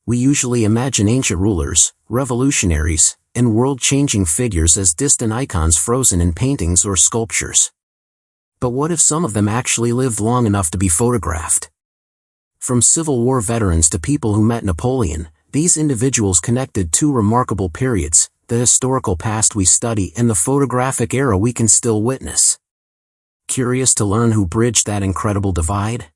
We usually imagine ancient rulers, revolutionaries, and world-changing figures as distant icons frozen in paintings or sculptures. But what if some of them actually lived long enough to be photographed? From Civil War veterans to people who met Napoleon, these individuals connected two remarkable periods, the historical past we study and the photographic era we can still witness. Curious to learn who bridged that incredible divide?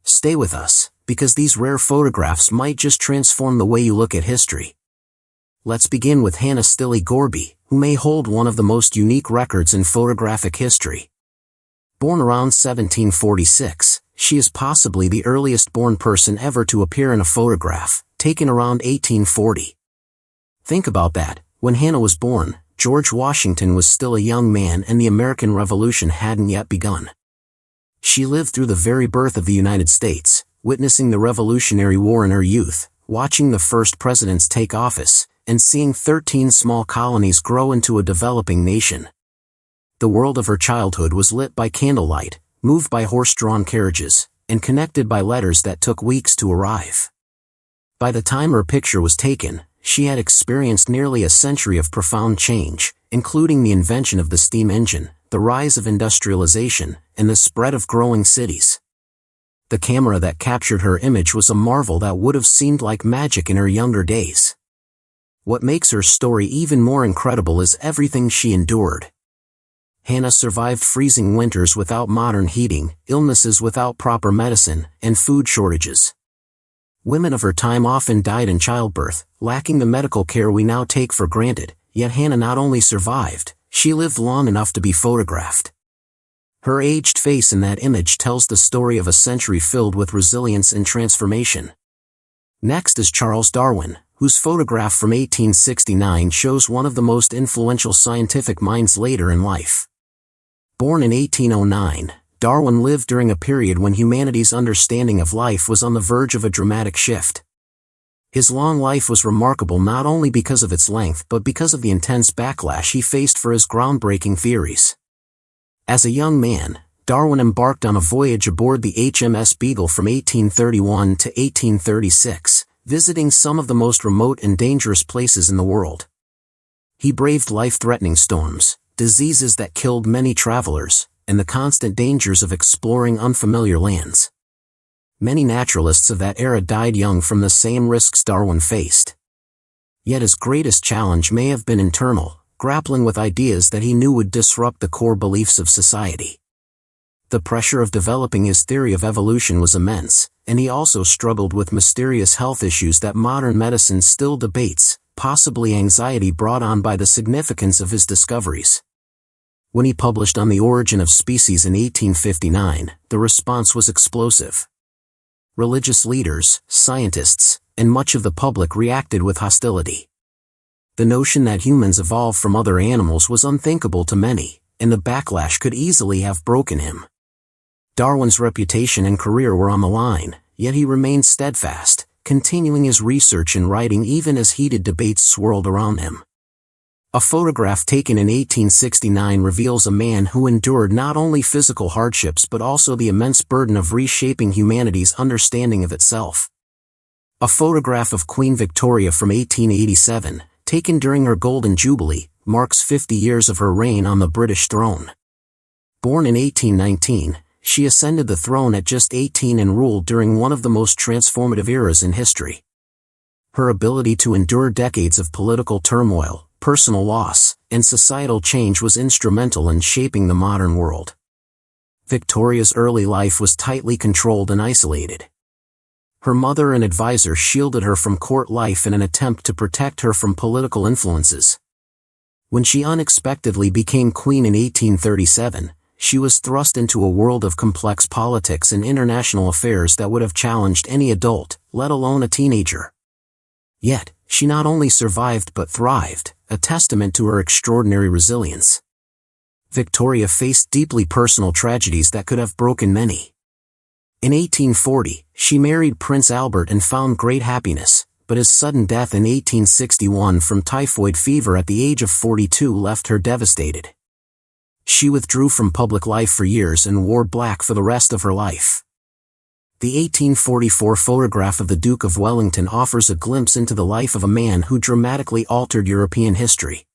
Stay with us, because these rare photographs might just transform the way you look at history. Let's begin with Hannah Stilley Gorby, who may hold one of the most unique records in photographic history. Born around 1746, she is possibly the earliest born person ever to appear in a photograph, taken around 1840. Think about that. When Hannah was born, George Washington was still a young man and the American Revolution hadn't yet begun. She lived through the very birth of the United States, witnessing the Revolutionary War in her youth, watching the first presidents take office, and seeing 13 small colonies grow into a developing nation. The world of her childhood was lit by candlelight, moved by horse-drawn carriages, and connected by letters that took weeks to arrive. By the time her picture was taken, she had experienced nearly a century of profound change, including the invention of the steam engine, the rise of industrialization, and the spread of growing cities. The camera that captured her image was a marvel that would have seemed like magic in her younger days. What makes her story even more incredible is everything she endured. Hannah survived freezing winters without modern heating, illnesses without proper medicine, and food shortages. Women of her time often died in childbirth, lacking the medical care we now take for granted, yet Hannah not only survived, she lived long enough to be photographed. Her aged face in that image tells the story of a century filled with resilience and transformation. Next is Charles Darwin, whose photograph from 1869 shows one of the most influential scientific minds later in life. Born in 1809, Darwin lived during a period when humanity's understanding of life was on the verge of a dramatic shift. His long life was remarkable not only because of its length but because of the intense backlash he faced for his groundbreaking theories. As a young man, Darwin embarked on a voyage aboard the HMS Beagle from 1831 to 1836, visiting some of the most remote and dangerous places in the world. He braved life-threatening storms, diseases that killed many travelers, and the constant dangers of exploring unfamiliar lands. Many naturalists of that era died young from the same risks Darwin faced. Yet his greatest challenge may have been internal, grappling with ideas that he knew would disrupt the core beliefs of society. The pressure of developing his theory of evolution was immense, and he also struggled with mysterious health issues that modern medicine still debates, possibly anxiety brought on by the significance of his discoveries. When he published On the Origin of Species in 1859, the response was explosive. Religious leaders, scientists, and much of the public reacted with hostility. The notion that humans evolved from other animals was unthinkable to many, and the backlash could easily have broken him. Darwin's reputation and career were on the line, yet he remained steadfast, continuing his research and writing even as heated debates swirled around him. A photograph taken in 1869 reveals a man who endured not only physical hardships but also the immense burden of reshaping humanity's understanding of itself. A photograph of Queen Victoria from 1887, taken during her Golden Jubilee, marks 50 years of her reign on the British throne. Born in 1819, she ascended the throne at just 18 and ruled during one of the most transformative eras in history. Her ability to endure decades of political turmoil, personal loss, and societal change was instrumental in shaping the modern world. Victoria's early life was tightly controlled and isolated. Her mother and advisor shielded her from court life in an attempt to protect her from political influences. When she unexpectedly became queen in 1837, she was thrust into a world of complex politics and international affairs that would have challenged any adult, let alone a teenager. Yet, she not only survived but thrived, a testament to her extraordinary resilience. Victoria faced deeply personal tragedies that could have broken many. In 1840, she married Prince Albert and found great happiness, but his sudden death in 1861 from typhoid fever at the age of 42 left her devastated. She withdrew from public life for years and wore black for the rest of her life. The 1844 photograph of the Duke of Wellington offers a glimpse into the life of a man who dramatically altered European history.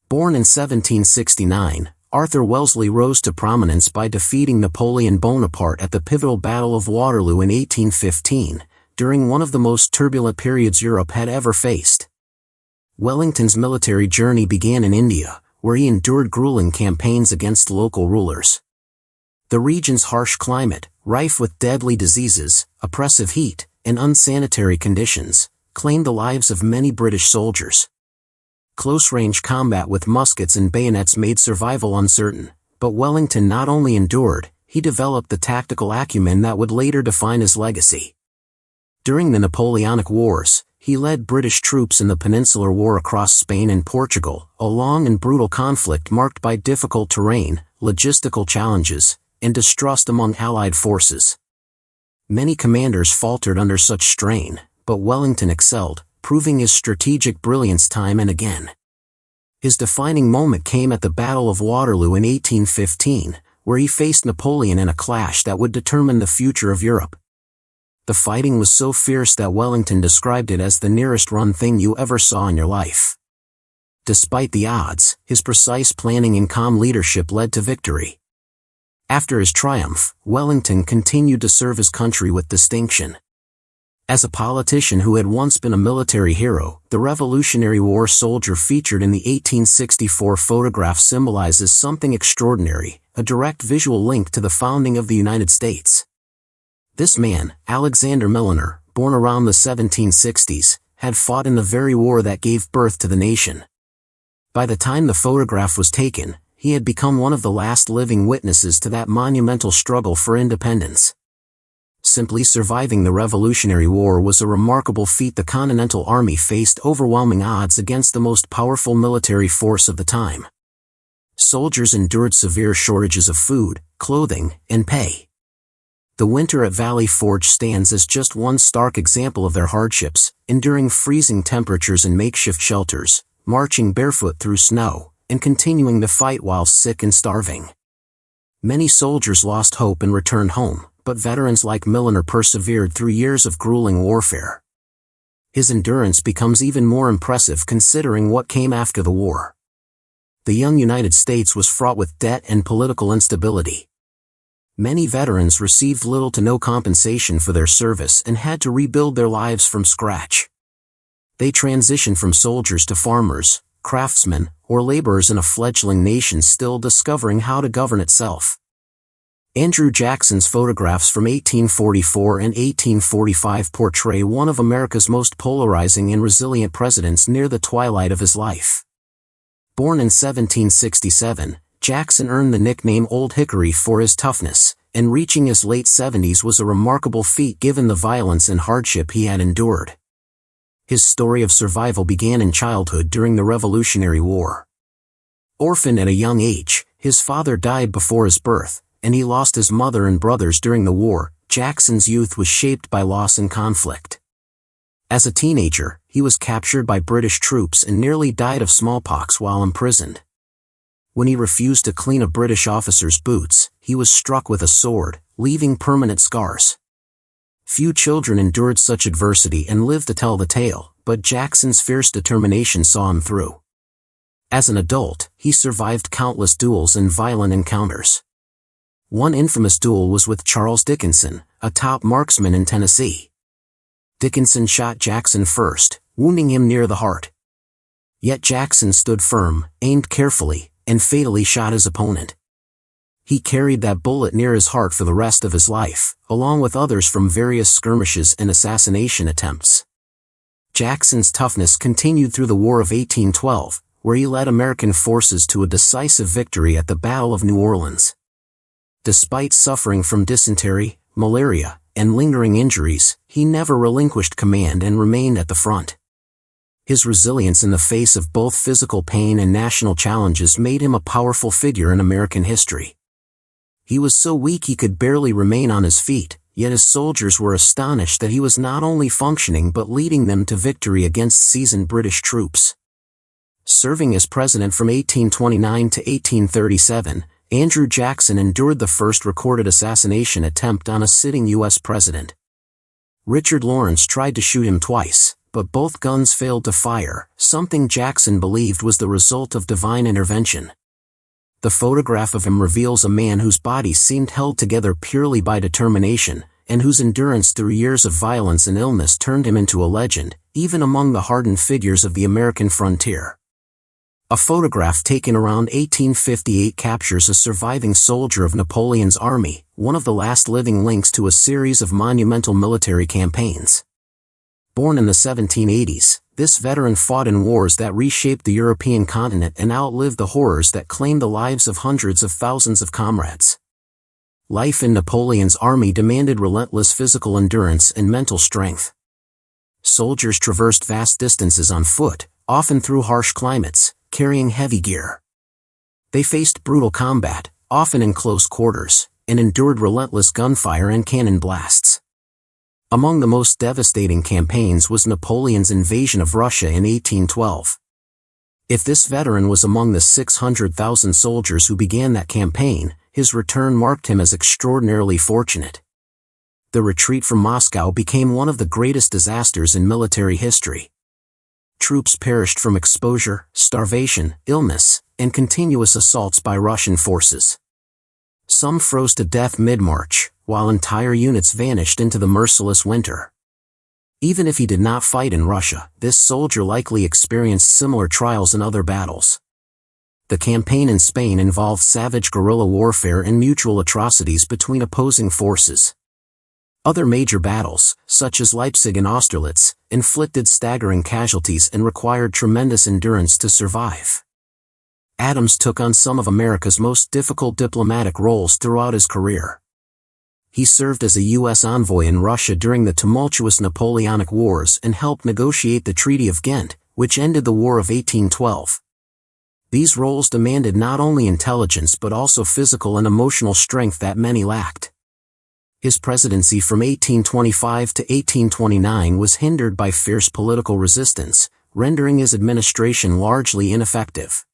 Born in 1769, Arthur Wellesley rose to prominence by defeating Napoleon Bonaparte at the pivotal Battle of Waterloo in 1815, during one of the most turbulent periods Europe had ever faced. Wellington's military journey began in India, where he endured grueling campaigns against local rulers. The region's harsh climate, rife with deadly diseases, oppressive heat, and unsanitary conditions, claimed the lives of many British soldiers. Close-range combat with muskets and bayonets made survival uncertain, but Wellington not only endured, he developed the tactical acumen that would later define his legacy. During the Napoleonic Wars, he led British troops in the Peninsular War across Spain and Portugal, a long and brutal conflict marked by difficult terrain, logistical challenges, and distrust among Allied forces. Many commanders faltered under such strain, but Wellington excelled, proving his strategic brilliance time and again. His defining moment came at the Battle of Waterloo in 1815, where he faced Napoleon in a clash that would determine the future of Europe. The fighting was so fierce that Wellington described it as the nearest run thing you ever saw in your life. Despite the odds, his precise planning and calm leadership led to victory. After his triumph, Wellington continued to serve his country with distinction. As a politician who had once been a military hero, the Revolutionary War soldier featured in the 1864 photograph symbolizes something extraordinary, a direct visual link to the founding of the United States. This man, Alexander Milner, born around the 1760s, had fought in the very war that gave birth to the nation. By the time the photograph was taken, he had become one of the last living witnesses to that monumental struggle for independence. Simply surviving the Revolutionary War was a remarkable feat. The Continental Army faced overwhelming odds against the most powerful military force of the time. Soldiers endured severe shortages of food, clothing, and pay. The winter at Valley Forge stands as just one stark example of their hardships, enduring freezing temperatures in makeshift shelters, marching barefoot through snow, and continuing the fight while sick and starving. Many soldiers lost hope and returned home, but veterans like Milner persevered through years of grueling warfare. His endurance becomes even more impressive considering what came after the war. The young United States was fraught with debt and political instability. Many veterans received little to no compensation for their service and had to rebuild their lives from scratch. They transitioned from soldiers to farmers, craftsmen, or laborers in a fledgling nation still discovering how to govern itself. Andrew Jackson's photographs from 1844 and 1845 portray one of America's most polarizing and resilient presidents near the twilight of his life. Born in 1767, Jackson earned the nickname Old Hickory for his toughness, and reaching his late 70s was a remarkable feat given the violence and hardship he had endured. His story of survival began in childhood during the Revolutionary War. Orphaned at a young age, his father died before his birth, and he lost his mother and brothers during the war. Jackson's youth was shaped by loss and conflict. As a teenager, he was captured by British troops and nearly died of smallpox while imprisoned. When he refused to clean a British officer's boots, he was struck with a sword, leaving permanent scars. Few children endured such adversity and lived to tell the tale, but Jackson's fierce determination saw him through. As an adult, he survived countless duels and violent encounters. One infamous duel was with Charles Dickinson, a top marksman in Tennessee. Dickinson shot Jackson first, wounding him near the heart. Yet Jackson stood firm, aimed carefully, and fatally shot his opponent. He carried that bullet near his heart for the rest of his life, along with others from various skirmishes and assassination attempts. Jackson's toughness continued through the War of 1812, where he led American forces to a decisive victory at the Battle of New Orleans. Despite suffering from dysentery, malaria, and lingering injuries, he never relinquished command and remained at the front. His resilience in the face of both physical pain and national challenges made him a powerful figure in American history. He was so weak he could barely remain on his feet, yet his soldiers were astonished that he was not only functioning but leading them to victory against seasoned British troops. Serving as president from 1829 to 1837, Andrew Jackson endured the first recorded assassination attempt on a sitting U.S. president. Richard Lawrence tried to shoot him twice, but both guns failed to fire, something Jackson believed was the result of divine intervention. The photograph of him reveals a man whose body seemed held together purely by determination, and whose endurance through years of violence and illness turned him into a legend, even among the hardened figures of the American frontier. A photograph taken around 1858 captures a surviving soldier of Napoleon's army, one of the last living links to a series of monumental military campaigns. Born in the 1780s, this veteran fought in wars that reshaped the European continent and outlived the horrors that claimed the lives of hundreds of thousands of comrades. Life in Napoleon's army demanded relentless physical endurance and mental strength. Soldiers traversed vast distances on foot, often through harsh climates, carrying heavy gear. They faced brutal combat, often in close quarters, and endured relentless gunfire and cannon blasts. Among the most devastating campaigns was Napoleon's invasion of Russia in 1812. If this veteran was among the 600,000 soldiers who began that campaign, his return marked him as extraordinarily fortunate. The retreat from Moscow became one of the greatest disasters in military history. Troops perished from exposure, starvation, illness, and continuous assaults by Russian forces. Some froze to death mid-march, while entire units vanished into the merciless winter. Even if he did not fight in Russia, this soldier likely experienced similar trials in other battles. The campaign in Spain involved savage guerrilla warfare and mutual atrocities between opposing forces. Other major battles, such as Leipzig and Austerlitz, inflicted staggering casualties and required tremendous endurance to survive. Adams took on some of America's most difficult diplomatic roles throughout his career. He served as a U.S. envoy in Russia during the tumultuous Napoleonic Wars and helped negotiate the Treaty of Ghent, which ended the War of 1812. These roles demanded not only intelligence but also physical and emotional strength that many lacked. His presidency from 1825 to 1829 was hindered by fierce political resistance, rendering his administration largely ineffective.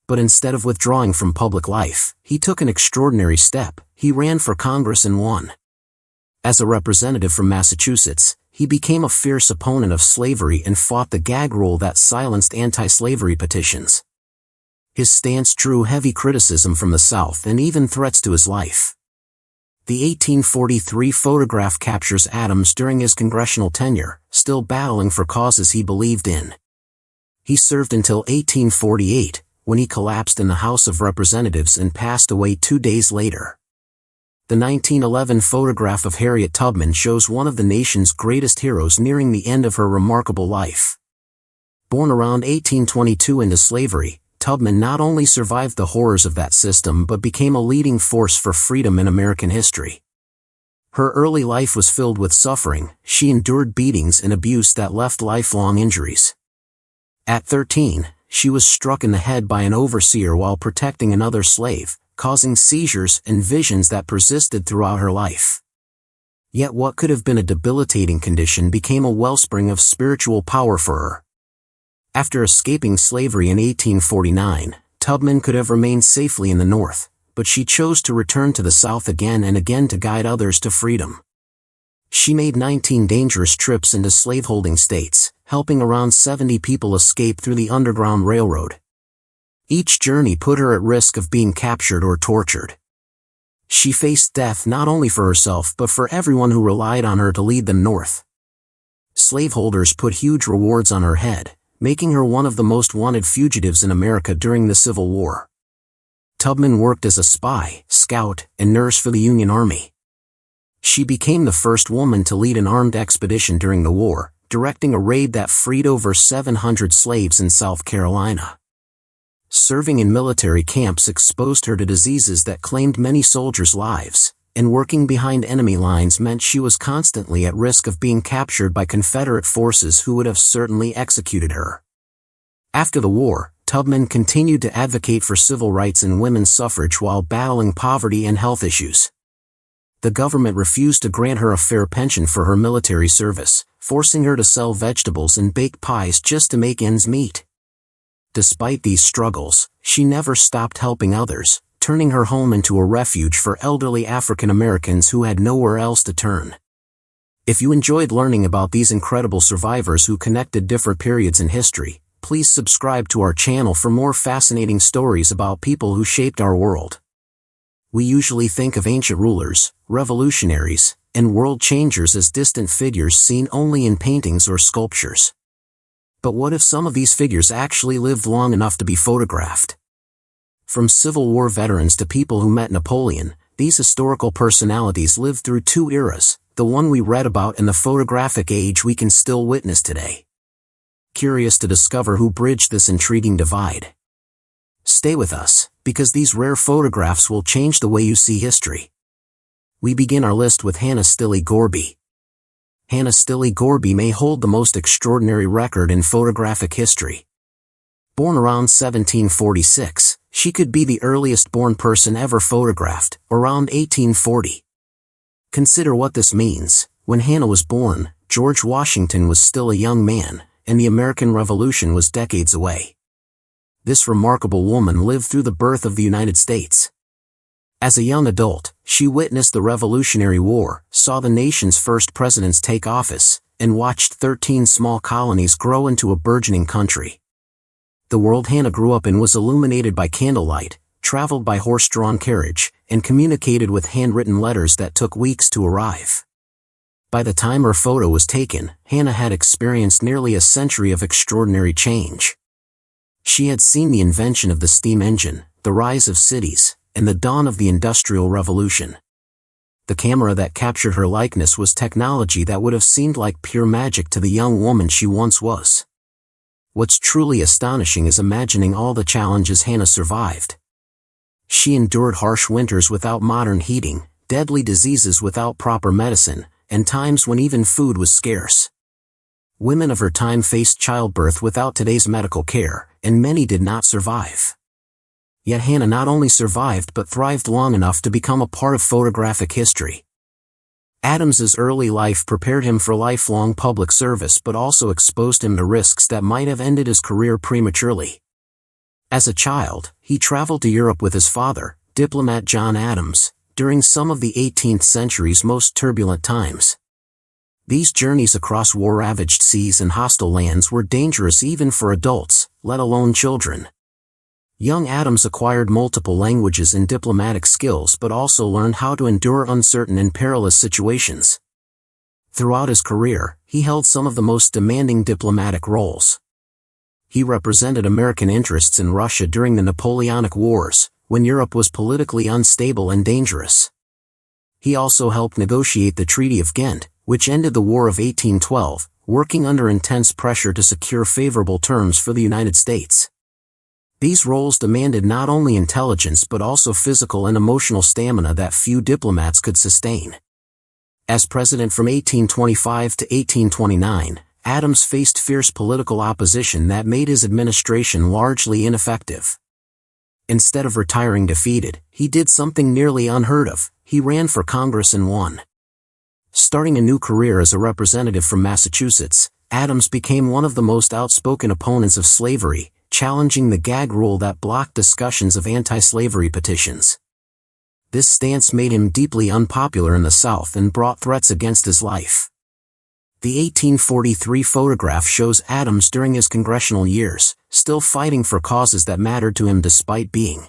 But instead of withdrawing from public life, he took an extraordinary step. He ran for Congress and won. As a representative from Massachusetts, he became a fierce opponent of slavery and fought the gag rule that silenced anti-slavery petitions. His stance drew heavy criticism from the South and even threats to his life. The 1843 photograph captures Adams during his congressional tenure, still battling for causes he believed in. He served until 1848, when he collapsed in the House of Representatives and passed away 2 days later. The 1911 photograph of Harriet Tubman shows one of the nation's greatest heroes nearing the end of her remarkable life. Born around 1822 into slavery, Tubman not only survived the horrors of that system but became a leading force for freedom in American history. Her early life was filled with suffering. She endured beatings and abuse that left lifelong injuries. At 13, she was struck in the head by an overseer while protecting another slave, causing seizures and visions that persisted throughout her life. Yet what could have been a debilitating condition became a wellspring of spiritual power for her. After escaping slavery in 1849, Tubman could have remained safely in the North, but she chose to return to the South again and again to guide others to freedom. She made 19 dangerous trips into slaveholding states, helping around 70 people escape through the Underground Railroad. Each journey put her at risk of being captured or tortured. She faced death not only for herself but for everyone who relied on her to lead them north. Slaveholders put huge rewards on her head, making her one of the most wanted fugitives in America during the Civil War. Tubman worked as a spy, scout, and nurse for the Union Army. She became the first woman to lead an armed expedition during the war, directing a raid that freed over 700 slaves in South Carolina. Serving in military camps exposed her to diseases that claimed many soldiers' lives, and working behind enemy lines meant she was constantly at risk of being captured by Confederate forces who would have certainly executed her. After the war, Tubman continued to advocate for civil rights and women's suffrage while battling poverty and health issues. The government refused to grant her a fair pension for her military service, forcing her to sell vegetables and bake pies just to make ends meet. Despite these struggles, she never stopped helping others, turning her home into a refuge for elderly African Americans who had nowhere else to turn. If you enjoyed learning about these incredible survivors who connected different periods in history, please subscribe to our channel for more fascinating stories about people who shaped our world. We usually think of ancient rulers, revolutionaries, and world changers as distant figures seen only in paintings or sculptures. But what if some of these figures actually lived long enough to be photographed? From Civil War veterans to people who met Napoleon, these historical personalities lived through two eras, the one we read about and the photographic age we can still witness today. Curious to discover who bridged this intriguing divide? Stay with us, because these rare photographs will change the way you see history. We begin our list with Hannah Stilley Gorby. Hannah Stilley Gorby may hold the most extraordinary record in photographic history. Born around 1746, she could be the earliest born person ever photographed, around 1840. Consider what this means. When Hannah was born, George Washington was still a young man, and the American Revolution was decades away. This remarkable woman lived through the birth of the United States. As a young adult, she witnessed the Revolutionary War, saw the nation's first presidents take office, and watched 13 small colonies grow into a burgeoning country. The world Hannah grew up in was illuminated by candlelight, traveled by horse-drawn carriage, and communicated with handwritten letters that took weeks to arrive. By the time her photo was taken, Hannah had experienced nearly a century of extraordinary change. She had seen the invention of the steam engine, the rise of cities, and the dawn of the Industrial Revolution. The camera that captured her likeness was technology that would have seemed like pure magic to the young woman she once was. What's truly astonishing is imagining all the challenges Hannah survived. She endured harsh winters without modern heating, deadly diseases without proper medicine, and times when even food was scarce. Women of her time faced childbirth without today's medical care, and many did not survive. Yet Hannah not only survived but thrived long enough to become a part of photographic history. Adams's early life prepared him for lifelong public service but also exposed him to risks that might have ended his career prematurely. As a child, he traveled to Europe with his father, diplomat John Adams, during some of the 18th century's most turbulent times. These journeys across war-ravaged seas and hostile lands were dangerous even for adults, let alone children. Young Adams acquired multiple languages and diplomatic skills but also learned how to endure uncertain and perilous situations. Throughout his career, he held some of the most demanding diplomatic roles. He represented American interests in Russia during the Napoleonic Wars, when Europe was politically unstable and dangerous. He also helped negotiate the Treaty of Ghent, which ended the War of 1812, working under intense pressure to secure favorable terms for the United States. These roles demanded not only intelligence but also physical and emotional stamina that few diplomats could sustain. As president from 1825 to 1829, Adams faced fierce political opposition that made his administration largely ineffective. Instead of retiring defeated, he did something nearly unheard of. He ran for Congress and won. Starting a new career as a representative from Massachusetts, Adams became one of the most outspoken opponents of slavery, challenging the gag rule that blocked discussions of anti-slavery petitions. This stance made him deeply unpopular in the South and brought threats against his life. The 1843 photograph shows Adams during his congressional years, still fighting for causes that mattered to him despite being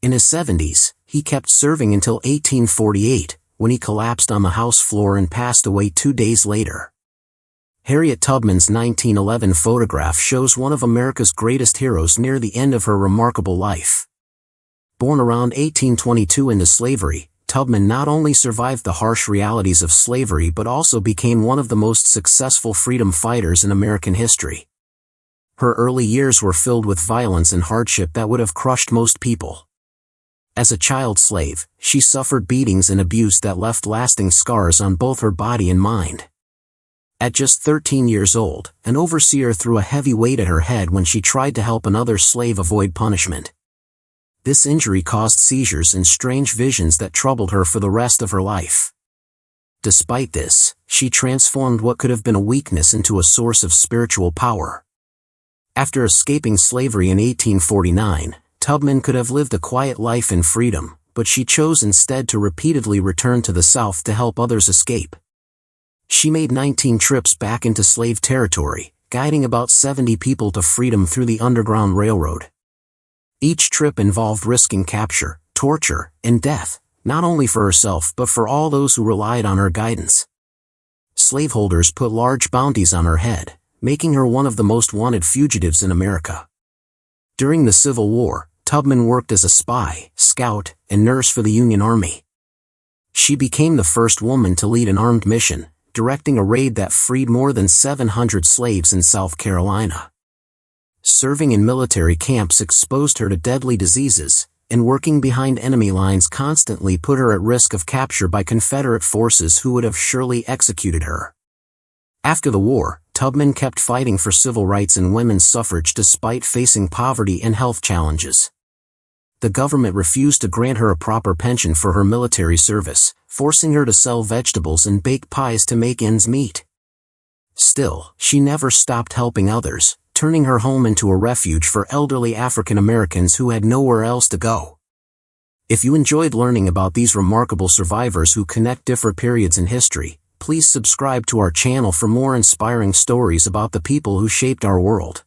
in his 70s. He kept serving until 1848, when he collapsed on the House floor and passed away 2 days later. Harriet Tubman's 1911 photograph shows one of America's greatest heroes near the end of her remarkable life. Born around 1822 into slavery, Tubman not only survived the harsh realities of slavery but also became one of the most successful freedom fighters in American history. Her early years were filled with violence and hardship that would have crushed most people. As a child slave, she suffered beatings and abuse that left lasting scars on both her body and mind. At just 13 years old, an overseer threw a heavy weight at her head when she tried to help another slave avoid punishment. This injury caused seizures and strange visions that troubled her for the rest of her life. Despite this, she transformed what could have been a weakness into a source of spiritual power. After escaping slavery in 1849, Tubman could have lived a quiet life in freedom, but she chose instead to repeatedly return to the South to help others escape. She made 19 trips back into slave territory, guiding about 70 people to freedom through the Underground Railroad. Each trip involved risking capture, torture, and death, not only for herself but for all those who relied on her guidance. Slaveholders put large bounties on her head, making her one of the most wanted fugitives in America. During the Civil War, Tubman worked as a spy, scout, and nurse for the Union Army. She became the first woman to lead an armed mission, directing a raid that freed more than 700 slaves in South Carolina. Serving in military camps exposed her to deadly diseases, and working behind enemy lines constantly put her at risk of capture by Confederate forces who would have surely executed her. After the war, Tubman kept fighting for civil rights and women's suffrage despite facing poverty and health challenges. The government refused to grant her a proper pension for her military service, forcing her to sell vegetables and bake pies to make ends meet. Still, she never stopped helping others, turning her home into a refuge for elderly African Americans who had nowhere else to go. If you enjoyed learning about these remarkable survivors who connect different periods in history, please subscribe to our channel for more inspiring stories about the people who shaped our world.